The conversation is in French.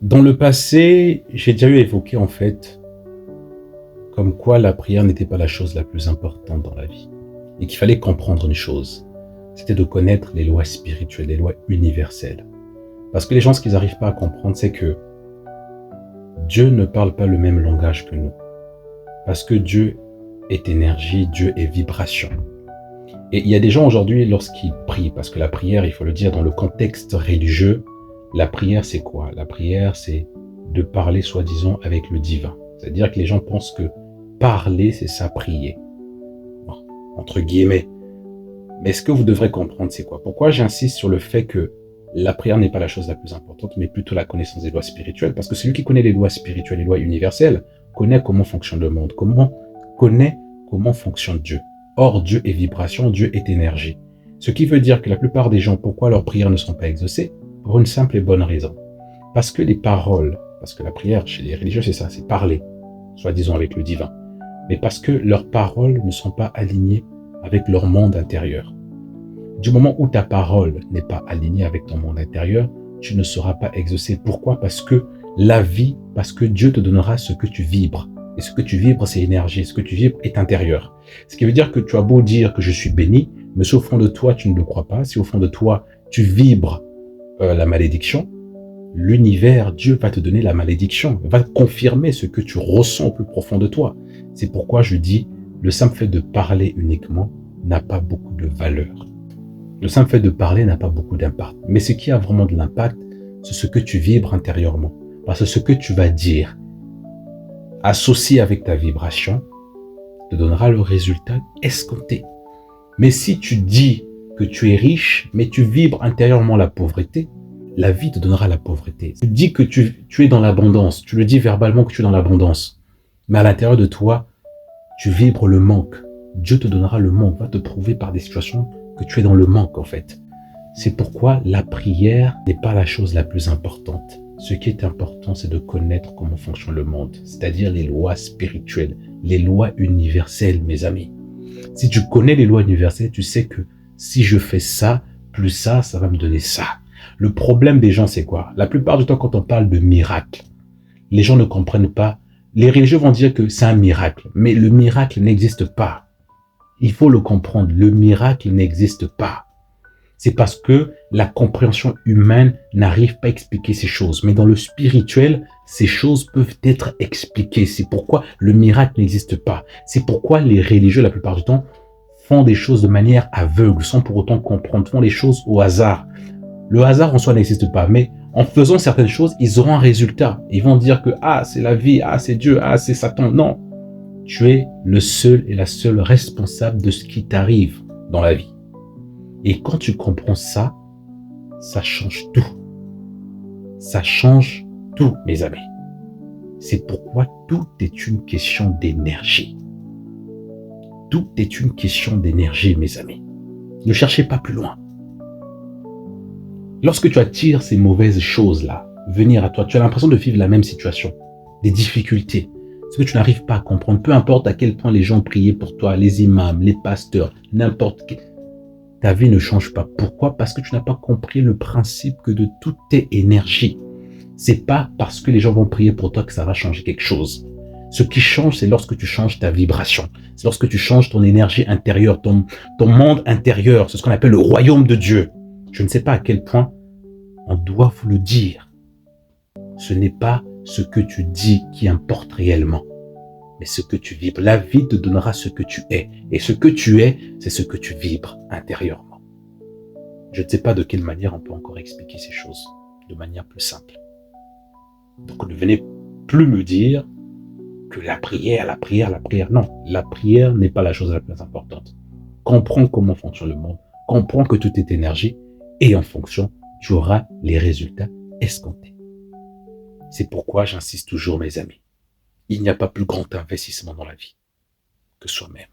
Dans le passé, j'ai déjà eu évoqué en fait comme quoi la prière n'était pas la chose la plus importante dans la vie et qu'il fallait comprendre une chose, c'était de connaître les lois spirituelles, les lois universelles. Parce que les gens, ce qu'ils n'arrivent pas à comprendre, c'est que Dieu ne parle pas le même langage que nous. Parce que Dieu est énergie, Dieu est vibration. Et il y a des gens aujourd'hui, lorsqu'ils prient, parce que la prière, il faut le dire, dans le contexte religieux, la prière, c'est quoi? La prière, c'est de parler, soi-disant, avec le divin. C'est-à-dire que les gens pensent que parler, c'est ça, prier. Bon, entre guillemets. Mais ce que vous devrez comprendre, c'est quoi? Pourquoi j'insiste sur le fait que la prière n'est pas la chose la plus importante, mais plutôt la connaissance des lois spirituelles? Parce que celui qui connaît les lois spirituelles, les lois universelles, connaît comment fonctionne le monde, connaît comment fonctionne Dieu. Or, Dieu est vibration, Dieu est énergie. Ce qui veut dire que la plupart des gens, pourquoi leurs prières ne sont pas exaucées? Pour une simple et bonne raison. Parce que les paroles, parce que la prière chez les religieux, c'est ça, c'est parler, soi-disant avec le divin. Mais parce que leurs paroles ne sont pas alignées avec leur monde intérieur. Du moment où ta parole n'est pas alignée avec ton monde intérieur, tu ne seras pas exaucé. Pourquoi? Parce que la vie, parce que Dieu te donnera ce que tu vibres. Et ce que tu vibres, c'est énergie. Ce que tu vibres est intérieur. Ce qui veut dire que tu as beau dire que je suis béni, mais si au fond de toi, tu ne le crois pas, si au fond de toi, tu vibres la malédiction, l'univers, Dieu va te donner la malédiction, va confirmer ce que tu ressens au plus profond de toi. C'est pourquoi je dis, le simple fait de parler uniquement n'a pas beaucoup de valeur. Le simple fait de parler n'a pas beaucoup d'impact. Mais ce qui a vraiment de l'impact, c'est ce que tu vibres intérieurement. Parce que ce que tu vas dire, associé avec ta vibration, te donnera le résultat escompté. Mais si tu dis que tu es riche, mais tu vibres intérieurement la pauvreté, la vie te donnera la pauvreté. Tu dis que tu es dans l'abondance, tu le dis verbalement que tu es dans l'abondance, mais à l'intérieur de toi, tu vibres le manque. Dieu te donnera le manque, va te prouver par des situations que tu es dans le manque en fait. C'est pourquoi la prière n'est pas la chose la plus importante. Ce qui est important, c'est de connaître comment fonctionne le monde, c'est-à-dire les lois spirituelles, les lois universelles, mes amis. Si tu connais les lois universelles, tu sais que si je fais ça, plus ça va me donner ça. Le problème des gens, c'est quoi? La plupart du temps, quand on parle de miracle, les gens ne comprennent pas. Les religieux vont dire que c'est un miracle, mais le miracle n'existe pas. Il faut le comprendre, le miracle n'existe pas. C'est parce que la compréhension humaine n'arrive pas à expliquer ces choses. Mais dans le spirituel, ces choses peuvent être expliquées. C'est pourquoi le miracle n'existe pas. C'est pourquoi les religieux, la plupart du temps, font des choses de manière aveugle, sans pour autant comprendre, font les choses au hasard. Le hasard en soi n'existe pas, mais en faisant certaines choses, ils auront un résultat. Ils vont dire que « Ah, c'est la vie, ah, c'est Dieu, ah, c'est Satan ». Non, tu es le seul et la seule responsable de ce qui t'arrive dans la vie. Et quand tu comprends ça, ça change tout. Ça change tout, mes amis. C'est pourquoi tout est une question d'énergie. Tout est une question d'énergie, mes amis. Ne cherchez pas plus loin. Lorsque tu attires ces mauvaises choses-là, venir à toi, tu as l'impression de vivre la même situation, des difficultés, ce que tu n'arrives pas à comprendre, peu importe à quel point les gens priaient pour toi, les imams, les pasteurs, n'importe qui. Ta vie ne change pas. Pourquoi? Parce que tu n'as pas compris le principe que de tout est énergie. C'est pas parce que les gens vont prier pour toi que ça va changer quelque chose. Ce qui change, c'est lorsque tu changes ta vibration. C'est lorsque tu changes ton énergie intérieure, ton monde intérieur. C'est ce qu'on appelle le royaume de Dieu. Je ne sais pas à quel point on doit vous le dire. Ce n'est pas ce que tu dis qui importe réellement, mais ce que tu vibres. La vie te donnera ce que tu es. Et ce que tu es, c'est ce que tu vibres intérieurement. Je ne sais pas de quelle manière on peut encore expliquer ces choses de manière plus simple. Donc ne venez plus me dire que la prière. Non, la prière n'est pas la chose la plus importante. Comprends comment fonctionne le monde. Comprends que tout est énergie. Et en fonction, tu auras les résultats escomptés. C'est pourquoi j'insiste toujours, mes amis. Il n'y a pas plus grand investissement dans la vie que soi-même.